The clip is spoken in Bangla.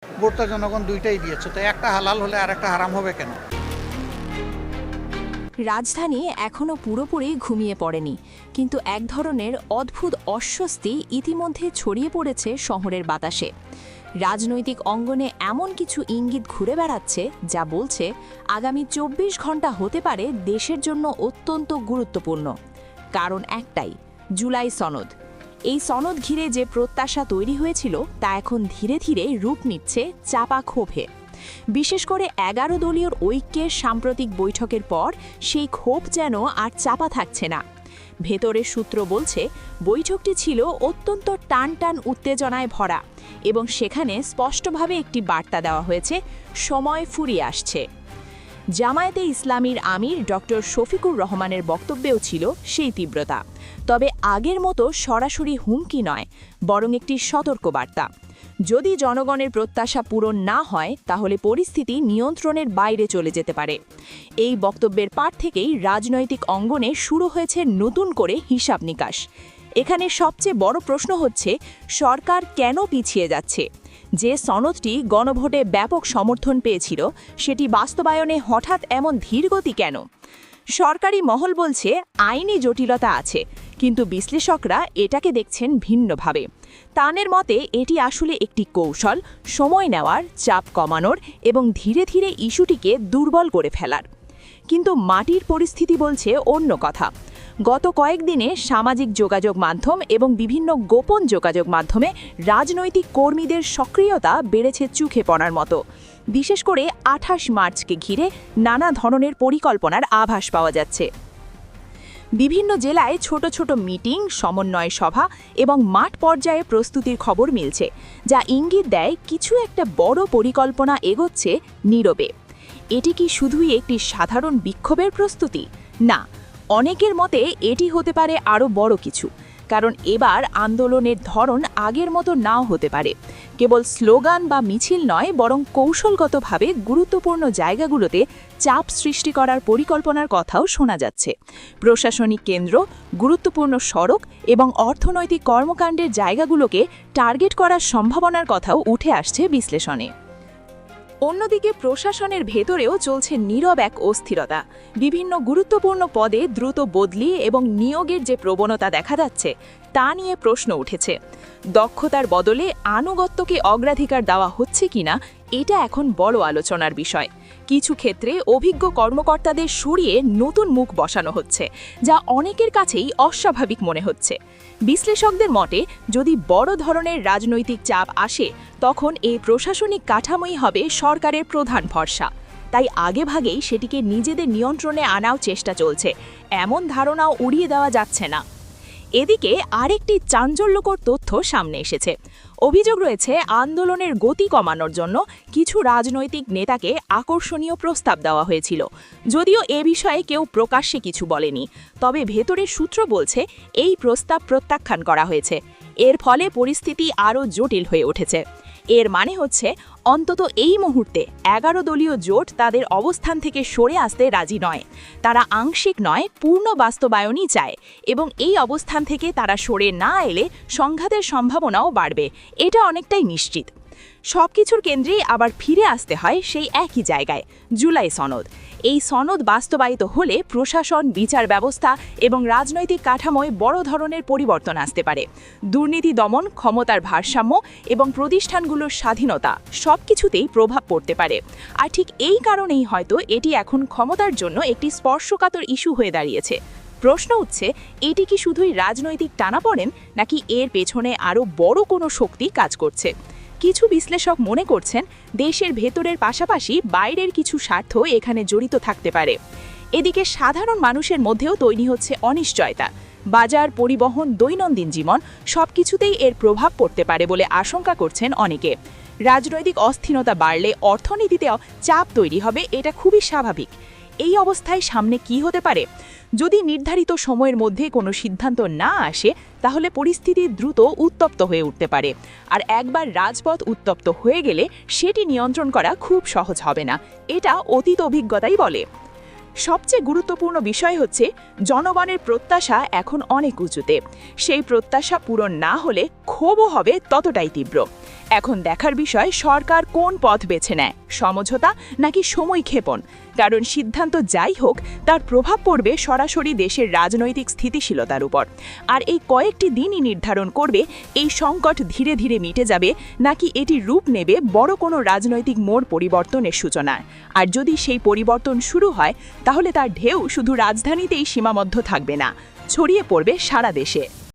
ভোট তো জনগণ দুইটাই দিয়েছে, তো একটা হালাল হলে আর একটা হারাম হবে কেন? রাজধানী এখনও পুরোপুরি ঘুমিয়ে পড়েনি, কিন্তু এক ধরনের অদ্ভুত অস্বস্তি ইতিমধ্যে ছড়িয়ে পড়েছে শহরের বাতাসে। রাজনৈতিক অঙ্গনে এমন কিছু ইঙ্গিত ঘুরে বেড়াচ্ছে যা বলছে আগামী ২৪ ঘন্টা হতে পারে দেশের জন্য অত্যন্ত গুরুত্বপূর্ণ। কারণ একটাই, জুলাই সনদ। এই সনদ ঘিরে যে প্রত্যাশা তৈরি হয়েছিল তা এখন ধীরে ধীরে রূপ নিচ্ছে চাপা ক্ষোভে। বিশেষ করে ১১ দলীয় ঐক্যের সাম্প্রতিক বৈঠকের পর সেই ক্ষোভ যেন আর চাপা থাকছে না। ভেতরের সূত্র বলছে বৈঠকটি ছিল অত্যন্ত টান উত্তেজনায় ভরা এবং সেখানে স্পষ্টভাবে একটি বার্তা দেওয়া হয়েছে, সময় ফুরিয়ে আসছে। জামায়াতে ইসলামীর আমির ডক্টর শফিকুর রহমানের বক্তব্যেও ছিল সেই তীব্রতা, তবে আগের মতো সরাসরি হুমকি নয়, বরং একটি সতর্কবার্তা। যদি জনগণের প্রত্যাশা পূরণ না হয় তাহলে পরিস্থিতি নিয়ন্ত্রণের বাইরে চলে যেতে পারে। এই বক্তব্যের পাঠ থেকেই রাজনৈতিক অঙ্গনে শুরু হয়েছে নতুন করে হিসাব নিকাশ। এখানে সবচেয়ে বড় প্রশ্ন হচ্ছে, সরকার কেন পিছিয়ে যাচ্ছে? যে সনদটি গণভোটে ব্যাপক সমর্থন পেয়েছিল সেটি বাস্তবায়নে হঠাৎ এমন ধীরগতি কেন? সরকারি মহল বলছে আইনি জটিলতা আছে, কিন্তু বিশ্লেষকরা এটাকে দেখছেন ভিন্নভাবে। তানের মতে এটি আসলে একটি কৌশল, সময় নেওয়ার, চাপ কমানোর এবং ধীরে ধীরে ইস্যুটিকে দুর্বল করে ফেলার। কিন্তু মাটির পরিস্থিতি বলছে অন্য কথা। গত কয়েকদিনে সামাজিক যোগাযোগ মাধ্যম এবং বিভিন্ন গোপন যোগাযোগ মাধ্যমে রাজনৈতিক কর্মীদের সক্রিয়তা বেড়েছে চোখে পড়ার মতো। বিশেষ করে ২৮ মার্চকে ঘিরে নানা ধরনের পরিকল্পনার আভাস পাওয়া যাচ্ছে। বিভিন্ন জেলায় ছোট ছোট মিটিং, সমন্বয় সভা এবং মাঠ পর্যায়ে প্রস্তুতির খবর মিলছে, যা ইঙ্গিত দেয় কিছু একটা বড় পরিকল্পনা এগোচ্ছে নীরবে। এটি কি শুধুই একটি সাধারণ বিক্ষোভের প্রস্তুতি? না, অনেকের মতে এটি হতে পারে আরও বড় কিছু। কারণ এবার আন্দোলনের ধরন আগের মতো নাও হতে পারে। কেবল স্লোগান বা মিছিল নয়, বরং কৌশলগতভাবে গুরুত্বপূর্ণ জায়গাগুলোতে চাপ সৃষ্টি করার পরিকল্পনার কথাও শোনা যাচ্ছে। প্রশাসনিক কেন্দ্র, গুরুত্বপূর্ণ সড়ক এবং অর্থনৈতিক কর্মকাণ্ডের জায়গাগুলোকে টার্গেট করার সম্ভাবনার কথাও উঠে আসছে বিশ্লেষণে। অন্যদিকে প্রশাসনের ভেতরেও চলছে নীরব এক অস্থিরতা। বিভিন্ন গুরুত্বপূর্ণ পদে দ্রুত বদলি এবং নিয়োগের যে প্রবণতা দেখা যাচ্ছে তা নিয়ে প্রশ্ন উঠেছে। দক্ষতার বদলে আনুগত্যকে অগ্রাধিকার দেওয়া হচ্ছে কিনা, এটা এখন বড় আলোচনার বিষয়। কিছু ক্ষেত্রে অভিজ্ঞ কর্মকর্তাদের সরিয়ে নতুন মুখ বসানো হচ্ছে, যা অনেকের কাছেই অস্বাভাবিক মনে হচ্ছে। বিশ্লেষকদের মতে যদি বড় ধরনের রাজনৈতিক চাপ আসে তখন এই প্রশাসনিক কাঠামোই হবে সরকারের প্রধান ভরসা। তাই আগেভাগেই সেটিকে নিজেদের নিয়ন্ত্রণে আনাও চেষ্টা চলছে, এমন ধারণাও উড়িয়ে দেওয়া যাচ্ছে না। এদিকে আরেকটি চাঞ্চল্যকর তথ্য সামনে এসেছে। অভিযোগ রয়েছে আন্দোলনের গতি কমানোর জন্য কিছু রাজনৈতিক নেতাকে আকর্ষণীয় প্রস্তাব দেওয়া হয়েছিল। যদিও এ বিষয়ে কেউ প্রকাশ্যে কিছু বলেনি, তবে ভেতরের সূত্র বলছে এই প্রস্তাব প্রত্যাখ্যান করা হয়েছে। এর ফলে পরিস্থিতি আরও জটিল হয়ে উঠেছে। এর মানে হচ্ছে অন্তত এই মুহূর্তে ১১ দলীয় জোট তাদের অবস্থান থেকে সরে আসতে রাজি নয়। তারা আংশিক নয়, পূর্ণ বাস্তবায়নই চায় এবং এই অবস্থান থেকে তারা সরে না এলে সংঘাতের সম্ভাবনাও বাড়বে, এটা অনেকটাই নিশ্চিত। সবকিছুর কেন্দ্রেই আবার ফিরে আসতে হয় সেই একই জায়গায়, জুলাই সনদ। এই সনদ বাস্তবায়িত হলে প্রশাসন, বিচার ব্যবস্থা এবং রাজনৈতিক কাঠামোয় বড় ধরনের পরিবর্তন আসতে পারে। দুর্নীতি দমন, ক্ষমতার ভারসাম্য এবং প্রতিষ্ঠানগুলোর স্বাধীনতা সবকিছুতেই প্রভাব পড়তে পারে। আর ঠিক এই কারণেই হয়তো এটি এখন ক্ষমতার জন্য একটি স্পর্শকাতর ইস্যু হয়ে দাঁড়িয়েছে। প্রশ্ন উঠছে, এটি কি শুধুই রাজনৈতিক টানাপোড়েন, নাকি এর পেছনে আরও বড় কোনো শক্তি কাজ করছে? কিছু বিশ্লেষক মনে করছেন দেশের ভেতরের পাশাপাশি বাইরের কিছু স্বার্থ এখানে জড়িত থাকতে পারে। এদিকে সাধারণ মানুষের মধ্যেও তৈরি হচ্ছে অনিশ্চয়তা। বাজার, পরিবহন, দৈনন্দিন জীবন সবকিছুতেই এর প্রভাব পড়তে পারে বলে আশঙ্কা করছেন অনেকে। রাজনৈতিক অস্থিরতা বাড়লে অর্থনীতিতেও চাপ তৈরি হবে, এটা খুবই স্বাভাবিক। এই অবস্থায় সামনে কি হতে পারে? যদি নির্ধারিত সময়ের মধ্যে কোনো সিদ্ধান্ত না আসে তাহলে পরিস্থিতি দ্রুত উত্তপ্ত হয়ে উঠতে পারে। আর একবার রাজপথ উত্তপ্ত হয়ে গেলে সেটি নিয়ন্ত্রণ করা খুব সহজ হবে না, এটা অতীত অভিজ্ঞতাই বলে। সবচেয়ে গুরুত্বপূর্ণ বিষয় হচ্ছে জনগণের প্রত্যাশা এখন অনেক উঁচুতে। সেই প্রত্যাশা পূরণ না হলে ক্ষোভও হবে ততটাই তীব্র। এখন দেখার বিষয় সরকার কোন পথ বেছে নেয়, সমঝোতা নাকি সময়ক্ষেপণ। কারণ সিদ্ধান্ত যাই হোক, তার প্রভাব পড়বে সরাসরি দেশের রাজনৈতিক স্থিতিশীলতার উপর। আর এই কয়েকটি দিনই নির্ধারণ করবে এই সংকট ধীরে ধীরে মিটে যাবে নাকি এটি রূপ নেবে বড় কোনো রাজনৈতিক মোড় পরিবর্তনের সূচনায়। আর যদি সেই পরিবর্তন শুরু হয়, তাহলে তার ঢেউ শুধু রাজধানীতেই সীমাবদ্ধ থাকবে না, ছড়িয়ে পড়বে সারা দেশে।